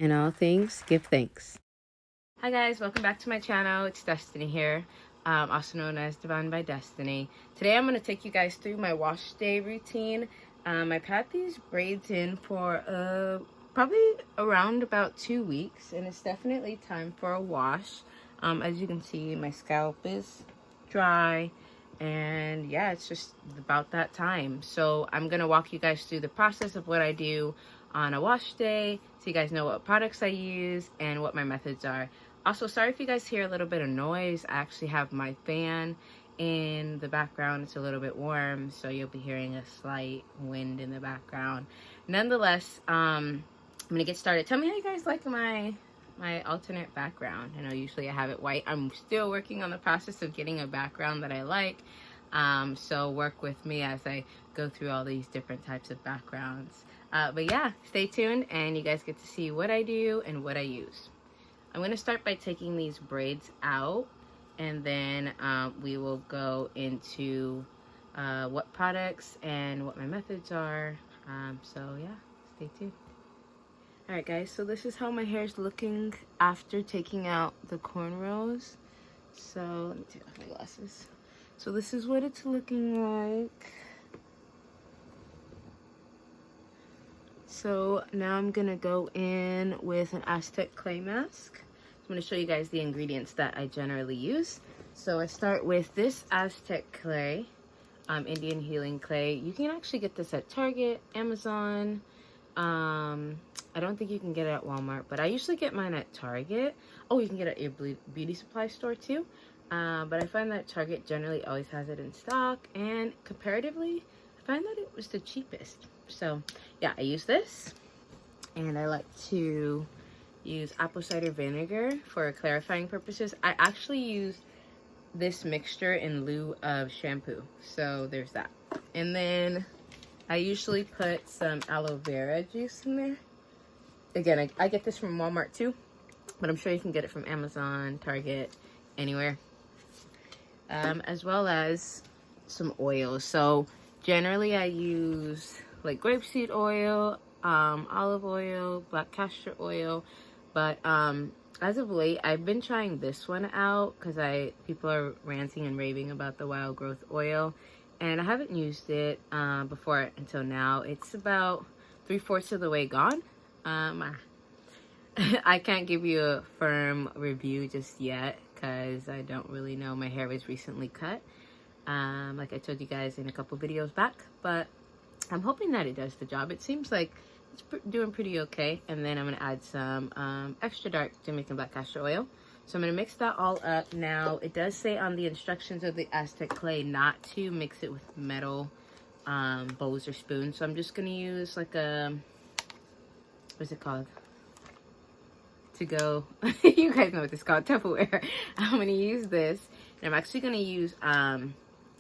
In all things, give thanks. Hi guys, welcome back to my channel. It's Destiny here, also known as Divine by Destiny. Today I'm going to take you guys through my wash day routine. I've had these braids in for probably around about 2 weeks, and it's definitely time for a wash. As you can see, my scalp is dry, and yeah, it's just about that time. So I'm going to walk you guys through the process of what I do on a wash day, so you guys know what products I use and what my methods are. Also, sorry if you guys hear a little bit of noise. I actually have my fan in the background. It's a little bit warm, so you'll be hearing a slight wind in the background. Nonetheless, I'm gonna get started. Tell me how you guys like my alternate background. I know usually I have it white. I'm still working on the process of getting a background that I like. So work with me as I go through all these different types of backgrounds. But yeah, stay tuned and you guys get to see what I do and what I use. I'm going to start by taking these braids out, and then we will go into what products and what my methods are. So yeah, stay tuned. Alright guys, so this is how my hair is looking after taking out the cornrows. So let me take off my glasses. So this is what it's looking like. So now I'm gonna go in with an Aztec clay mask. I'm gonna show you guys the ingredients that I generally use. So I start with this Aztec clay, Indian healing clay. You can actually get this at Target, Amazon. I don't think you can get it at Walmart, but I usually get mine at Target. Oh, you can get it at your beauty supply store too. But I find that Target generally always has it in stock, and comparatively, I find that it was the cheapest. So yeah, I use this, and I like to use apple cider vinegar for clarifying purposes. I actually use this mixture in lieu of shampoo, so there's that. And then I usually put some aloe vera juice in there. Again, I get this from Walmart too, but I'm sure you can get it from Amazon, Target, anywhere. As well as some oils. So generally I use like grapeseed oil, olive oil, black castor oil, but as of late I've been trying this one out because people are ranting and raving about the wild growth oil, and I haven't used it before until now. It's about 3/4 of the way gone. I can't give you a firm review just yet because I don't really know. My hair was recently cut, like I told you guys in a couple videos back, but I'm hoping that it does the job. It seems like it's doing pretty okay. And then I'm going to add some extra dark Jamaican black castor oil. So I'm going to mix that all up. Now, it does say on the instructions of the Aztec clay not to mix it with metal bowls or spoons. So I'm just going to use like a, what's it called? To go, you guys know what this is called, Tupperware. I'm going to use this. And I'm actually going to use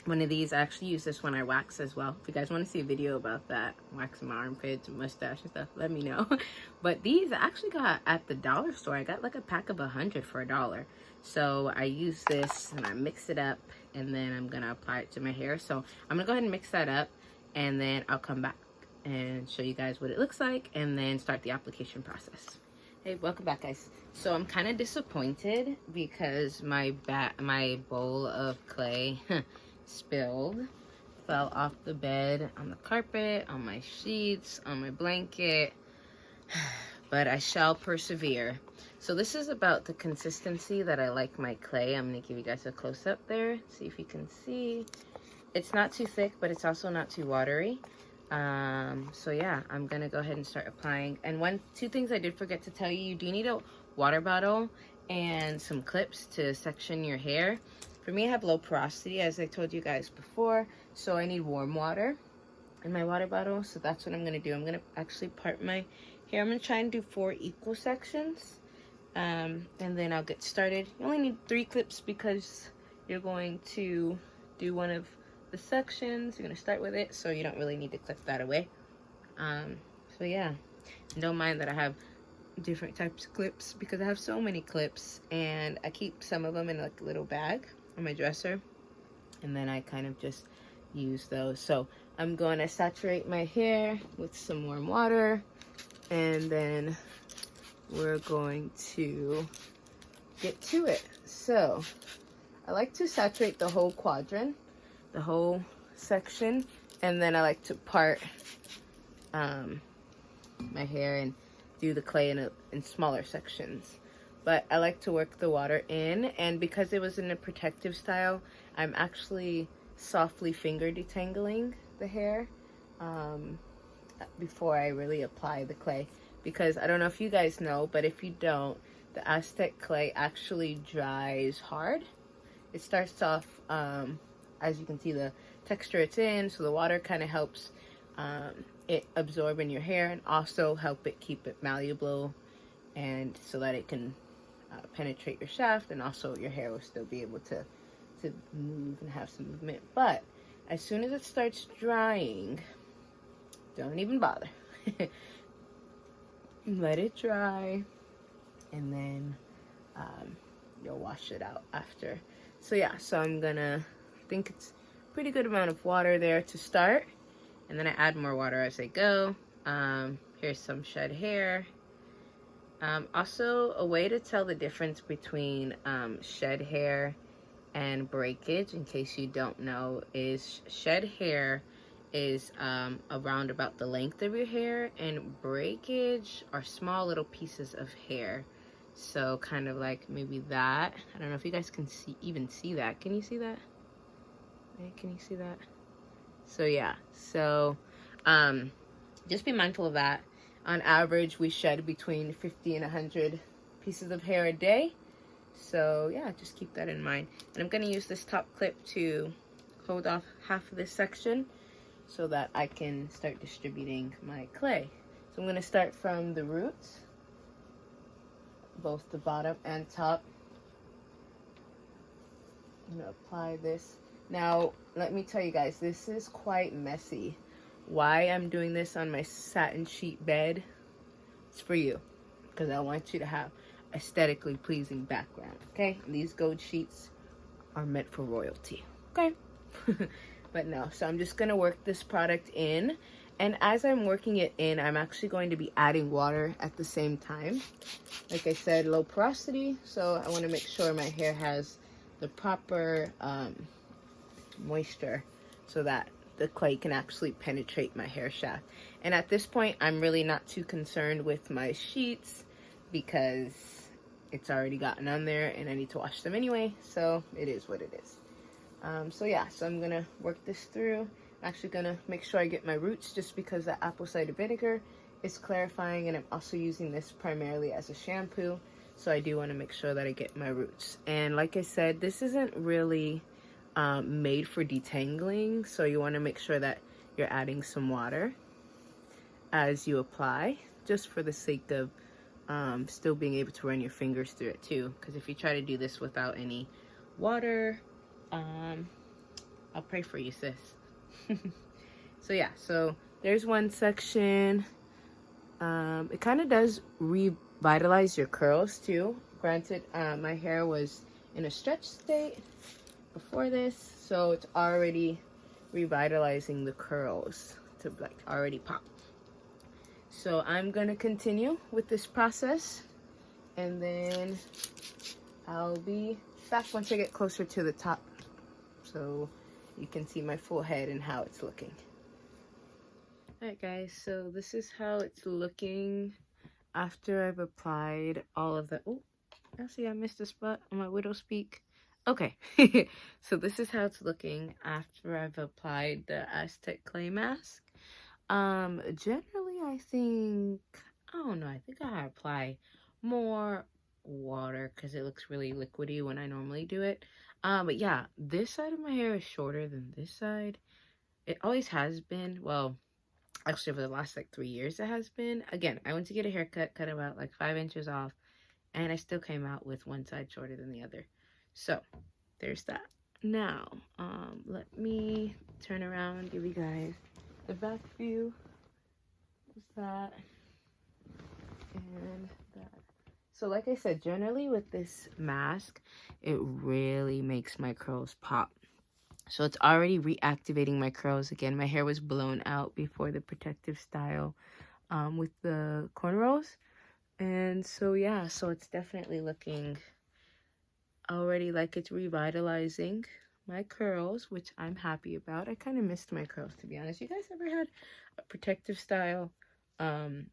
one of these. I actually use this when I wax as well. If you guys want to see a video about that, waxing my armpits and mustache and stuff, let me know. But these I actually got at the dollar store. I got like a pack of 100 for $1. So I use this and I mix it up, and then I'm gonna apply it to my hair. So I'm gonna go ahead and mix that up, and then I'll come back and show you guys what it looks like, and then start the application process. Hey, welcome back guys. So I'm kind of disappointed because my bowl of clay spilled, fell off the bed, on the carpet, on my sheets, on my blanket, but I shall persevere. So this is about the consistency that I like my clay. I'm gonna give you guys a close-up there, see if you can see. It's not too thick, but it's also not too watery. So yeah, I'm gonna go ahead and start applying. And two things I did forget to tell you: you do need a water bottle and some clips to section your hair. For me, I have low porosity, as I told you guys before, so I need warm water in my water bottle. So that's what I'm gonna do. I'm gonna actually part my hair. I'm gonna try and do 4 equal sections, and then I'll get started. You only need 3 clips because you're going to do one of the sections. You're gonna start with it, so you don't really need to clip that away. So yeah, don't mind that I have different types of clips because I have so many clips, and I keep some of them in like a little bag on my dresser, and then I kind of just use those. So I'm going to saturate my hair with some warm water, and then we're going to get to it. So I like to saturate the whole quadrant, the whole section, and then I like to part my hair and do the clay in smaller sections. But I like to work the water in, and because it was in a protective style, I'm actually softly finger detangling the hair before I really apply the clay. Because I don't know if you guys know, but if you don't, the Aztec clay actually dries hard. It starts off, as you can see, the texture it's in, so the water kind of helps it absorb in your hair and also help it keep it malleable, and so that it can penetrate your shaft, and also your hair will still be able to move and have some movement. But as soon as it starts drying, don't even bother. Let it dry, and then you'll wash it out after. So yeah, so I'm gonna, I think it's a pretty good amount of water there to start, and then I add more water as I go. Here's some shed hair. Also, a way to tell the difference between shed hair and breakage, in case you don't know, is shed hair is around about the length of your hair, and breakage are small little pieces of hair. So kind of like maybe that. I don't know if you guys can even see that. Can you see that? Can you see that? So yeah, so just be mindful of that. On average, we shed between 50 and 100 pieces of hair a day. So yeah, just keep that in mind. And I'm going to use this top clip to hold off half of this section so that I can start distributing my clay. So I'm going to start from the roots, both the bottom and top. I'm going to apply this. Now, let me tell you guys, this is quite messy. Why I'm doing this on my satin sheet bed, it's for you, because I want you to have aesthetically pleasing background, okay? And these gold sheets are meant for royalty, okay? But no, so I'm just gonna work this product in, and as I'm working it in, I'm actually going to be adding water at the same time. Like I said, low porosity, so I want to make sure my hair has the proper moisture so that the clay can actually penetrate my hair shaft. And at this point, I'm really not too concerned with my sheets because it's already gotten on there and I need to wash them anyway, so it is what it is. So yeah, so I'm gonna work this through. I'm actually gonna make sure I get my roots, just because the apple cider vinegar is clarifying, and I'm also using this primarily as a shampoo, so I do want to make sure that I get my roots. And like I said, this isn't really made for detangling, so you want to make sure that you're adding some water as you apply, just for the sake of still being able to run your fingers through it too, because if you try to do this without any water, I'll pray for you, sis. So yeah, so there's one section. It kind of does revitalize your curls too. Granted, my hair was in a stretch state before this, so it's already revitalizing the curls to like already pop. So I'm gonna continue with this process, and then I'll be back once I get closer to the top, so you can see my full head and how it's looking. Alright guys, so this is how it's looking after I've applied all of the, oh, see, I missed a spot on my widow's peak. Okay, so this is how it's looking after I've applied the Aztec clay mask. Generally, I think, I don't know, I think I apply more water because it looks really liquidy when I normally do it. But yeah, this side of my hair is shorter than this side. It always has been. Well, actually, for the last like 3 years, it has been. Again, I went to get a haircut, cut about like 5 inches off, and I still came out with one side shorter than the other. So there's that. Now, let me turn around, give you guys the back view. Is that and that. So like I said, generally with this mask, it really makes my curls pop. So it's already reactivating my curls again. My hair was blown out before the protective style with the cornrows, And so yeah, so it's definitely looking already like it's revitalizing my curls, which I'm happy about. I kind of missed my curls, to be honest. You guys ever had a protective style and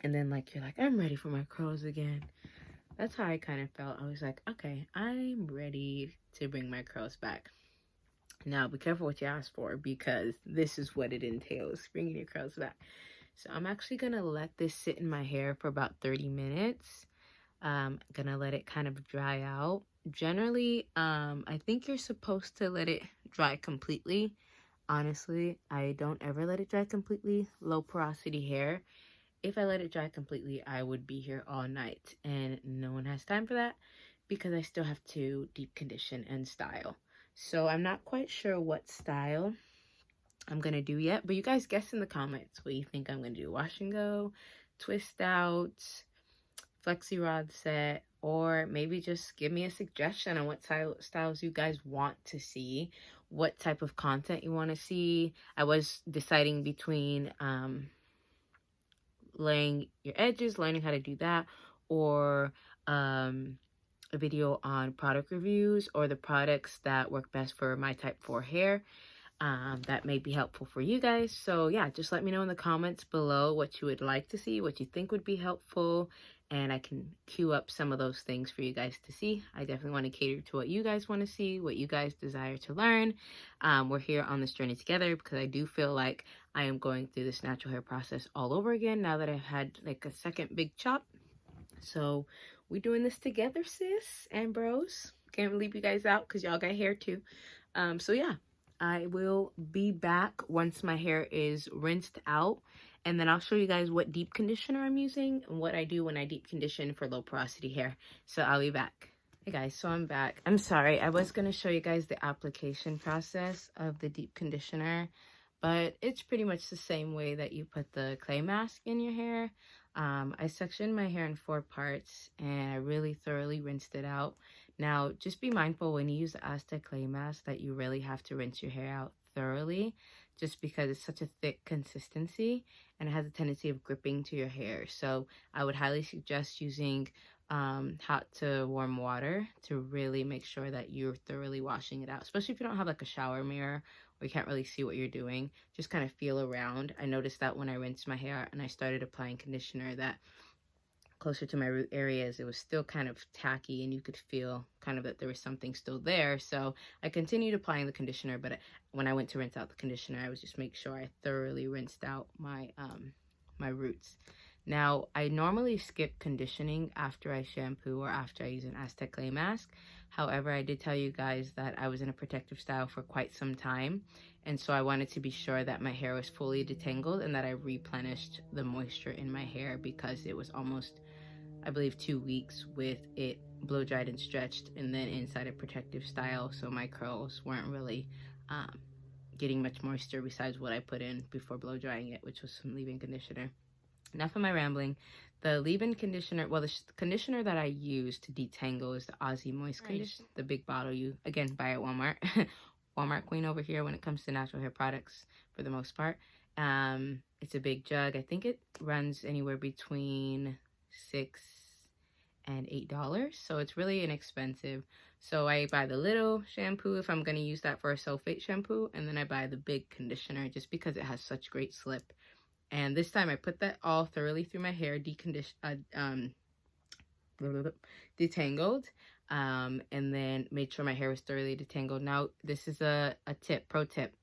then like you're like, I'm ready for my curls again? That's how I kind of felt. I was like, okay, I'm ready to bring my curls back. Now be careful what you ask for, because this is what it entails, bringing your curls back. So I'm actually gonna let this sit in my hair for about 30 minutes. Gonna let it kind of dry out. Generally, I think you're supposed to let it dry completely. Honestly, I don't ever let it dry completely. Low porosity hair. If I let it dry completely, I would be here all night, and no one has time for that because I still have to deep condition and style. So I'm not quite sure what style I'm gonna do yet, but you guys guess in the comments what you think I'm gonna do. Wash and go, twist out, flexi rod set, or maybe just give me a suggestion on what styles you guys want to see, what type of content you want to see. I was deciding between laying your edges, learning how to do that, or a video on product reviews or the products that work best for my type 4 hair. That may be helpful for you guys. So yeah, just let me know in the comments below what you would like to see, what you think would be helpful, and I can queue up some of those things for you guys to see. I definitely want to cater to what you guys want to see, what you guys desire to learn. We're here on this journey together because I do feel like I am going through this natural hair process all over again now that I've had like a second big chop. So we're doing this together, sis and bros. Can't leave you guys out because y'all got hair too. So yeah, I will be back once my hair is rinsed out, and then I'll show you guys what deep conditioner I'm using and what I do when I deep condition for low porosity hair. So I'll be back. Hey guys, so I'm back. I'm sorry, I was going to show you guys the application process of the deep conditioner, but it's pretty much the same way that you put the clay mask in your hair. I sectioned my hair in 4 parts and I really thoroughly rinsed it out. Now, just be mindful when you use the Aztec clay mask that you really have to rinse your hair out thoroughly, just because it's such a thick consistency and it has a tendency of gripping to your hair. So I would highly suggest using hot to warm water to really make sure that you're thoroughly washing it out, especially if you don't have like a shower mirror or you can't really see what you're doing. Just kind of feel around. I noticed that when I rinsed my hair and I started applying conditioner, that closer to my root areas, it was still kind of tacky and you could feel kind of that there was something still there. So I continued applying the conditioner, but when I went to rinse out the conditioner, I was just make sure I thoroughly rinsed out my my roots. Now, I normally skip conditioning after I shampoo or after I use an Aztec clay mask. However, I did tell you guys that I was in a protective style for quite some time, and so I wanted to be sure that my hair was fully detangled and that I replenished the moisture in my hair, because it was almost, I believe, 2 weeks with it blow dried and stretched and then inside a protective style, so my curls weren't really getting much moisture besides what I put in before blow drying it, which was some leave-in conditioner. Enough of my rambling. The leave-in conditioner, well, the conditioner that I use to detangle is the Aussie Moist Conditioner, the big bottle you, again, buy at Walmart. Walmart queen over here when it comes to natural hair products for the most part. It's a big jug. I think it runs anywhere between $6 and $8, so it's really inexpensive. So I buy the little shampoo if I'm going to use that for a sulfate shampoo, and then I buy the big conditioner just because it has such great slip. And this time I put that all thoroughly through my hair, detangled, and then made sure my hair was thoroughly detangled. Now, this is a pro tip.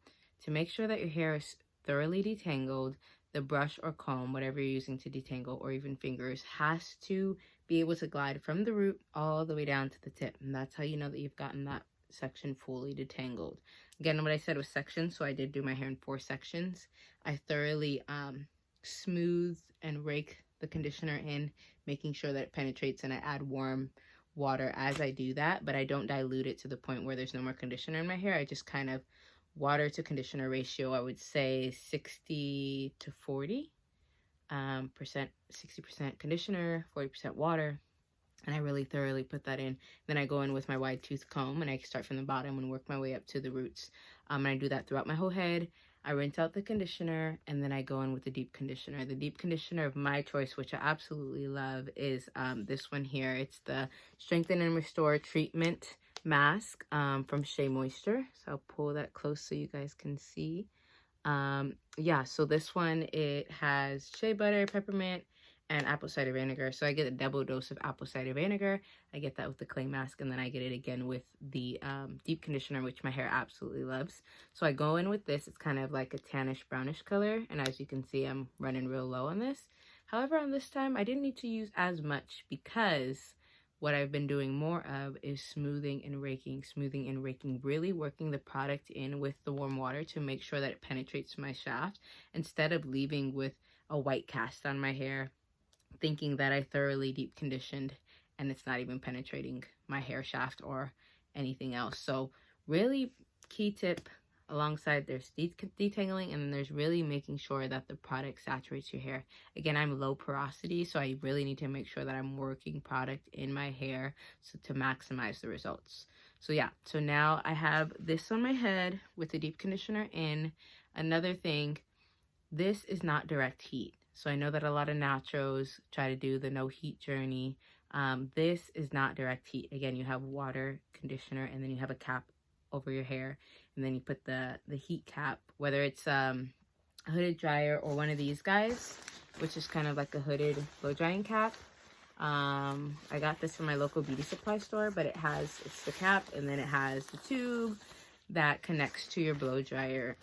To make sure that your hair is thoroughly detangled, the brush or comb, whatever you're using to detangle, or even fingers, has to be able to glide from the root all the way down to the tip. And that's how you know that you've gotten that section fully detangled. Again, what I said was sections, so I did do my hair in 4 sections. I thoroughly smooth and rake the conditioner in, making sure that it penetrates, and I add warm water as I do that, but I don't dilute it to the point where there's no more conditioner in my hair. I just kind of water to conditioner ratio, I would say 60 to 40 percent, 60% conditioner, 40% water. And I really thoroughly put that in. Then I go in with my wide tooth comb and I start from the bottom and work my way up to the roots. And I do that throughout my whole head. I rinse out the conditioner, and then I go in with the deep conditioner. The deep conditioner of my choice, which I absolutely love, is this one here. It's the Strengthen and Restore Treatment Mask from Shea Moisture. So I'll pull that close so you guys can see. Yeah, so this one, it has shea butter, peppermint, and apple cider vinegar. So I get a double dose of apple cider vinegar. I get that with the clay mask, and then I get it again with the deep conditioner, which my hair absolutely loves. So I go in with this. It's kind of like a tannish brownish color, and as you can see, I'm running real low on this. However, on this time, I didn't need to use as much because what I've been doing more of is smoothing and raking, really working the product in with the warm water to make sure that it penetrates my shaft instead of leaving with a white cast on my hair, thinking that I thoroughly deep conditioned and it's not even penetrating my hair shaft or anything else. So really key tip, alongside there's detangling, and then there's really making sure that the product saturates your hair. Again, I'm low porosity, so I really need to make sure that I'm working product in my hair so to maximize the results. So yeah, so now I have this on my head with the deep conditioner in. Another thing, this is not direct heat. So I know that a lot of naturos try to do the no heat journey. This is not direct heat. Again, you have water, conditioner, and then you have a cap over your hair, and then you put the heat cap, whether it's a hooded dryer or one of these guys, which is kind of like a hooded blow drying cap. I got this from my local beauty supply store, but it's the cap, and then it has the tube that connects to your blow dryer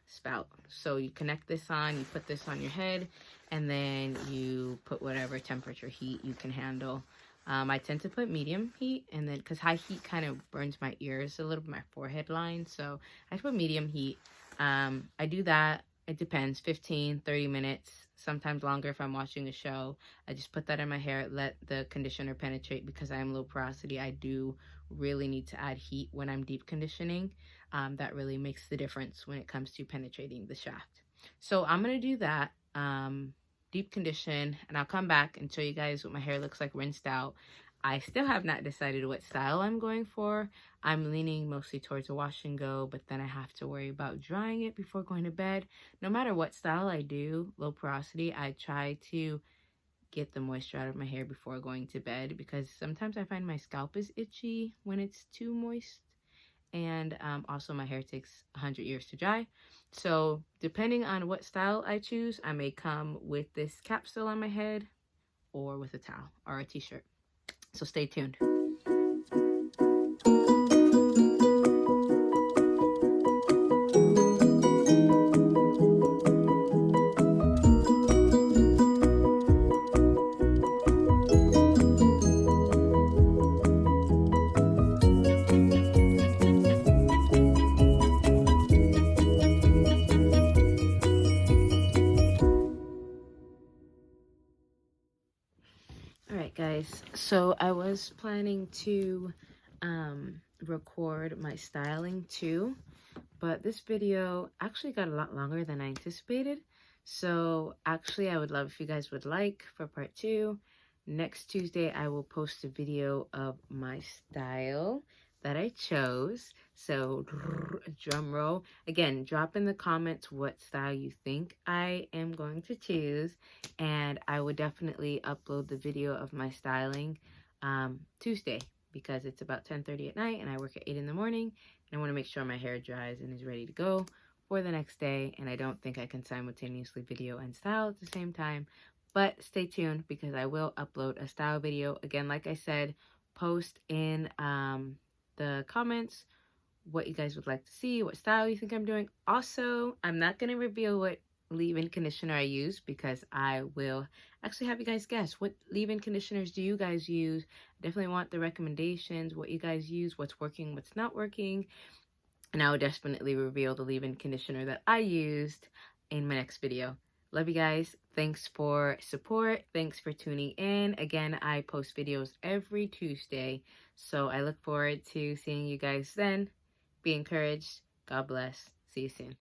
spout. So you connect this on, you put this on your head, and then you put whatever temperature heat you can handle. I tend to put medium heat, and then because high heat kind of burns my ears a little bit, my forehead line, so I put medium heat. I do that, it depends, 15, 30 minutes, sometimes longer if I'm watching a show. I just put that in my hair, let the conditioner penetrate. Because I am low porosity, I do really need to add heat when I'm deep conditioning. That really makes the difference when it comes to penetrating the shaft. So I'm going to do that, deep condition, and I'll come back and show you guys what my hair looks like rinsed out. I still have not decided what style I'm going for. I'm leaning mostly towards a wash and go, but then I have to worry about drying it before going to bed. No matter what style I do, low porosity, I try to get the moisture out of my hair before going to bed, because sometimes I find my scalp is itchy when it's too moist. And also my hair takes 100 years to dry. So depending on what style I choose, I may come with this cap still on my head or with a towel or a t-shirt. So stay tuned. Alright guys, so I was planning to record my styling too, but this video actually got a lot longer than I anticipated. So actually I would love if you guys would like for part 2. Next Tuesday I will post a video of my style that I chose. So drum roll. Again, drop in the comments what style you think I am going to choose, and I would definitely upload the video of my styling Tuesday, because it's about 10:30 at night and I work at 8 in the morning, and I want to make sure my hair dries and is ready to go for the next day. And I don't think I can simultaneously video and style at the same time, but stay tuned because I will upload a style video. Again, like I said, post in the comments what you guys would like to see, what style you think I'm doing. Also, I'm not going to reveal what leave-in conditioner I use, because I will actually have you guys guess what leave-in conditioners do you guys use. Definitely want the recommendations, what you guys use, what's working, what's not working. And I will definitely reveal the leave-in conditioner that I used in my next video. Love you guys. Thanks for support. Thanks for tuning in. Again, I post videos every Tuesday, so I look forward to seeing you guys then. Be encouraged. God bless. See you soon.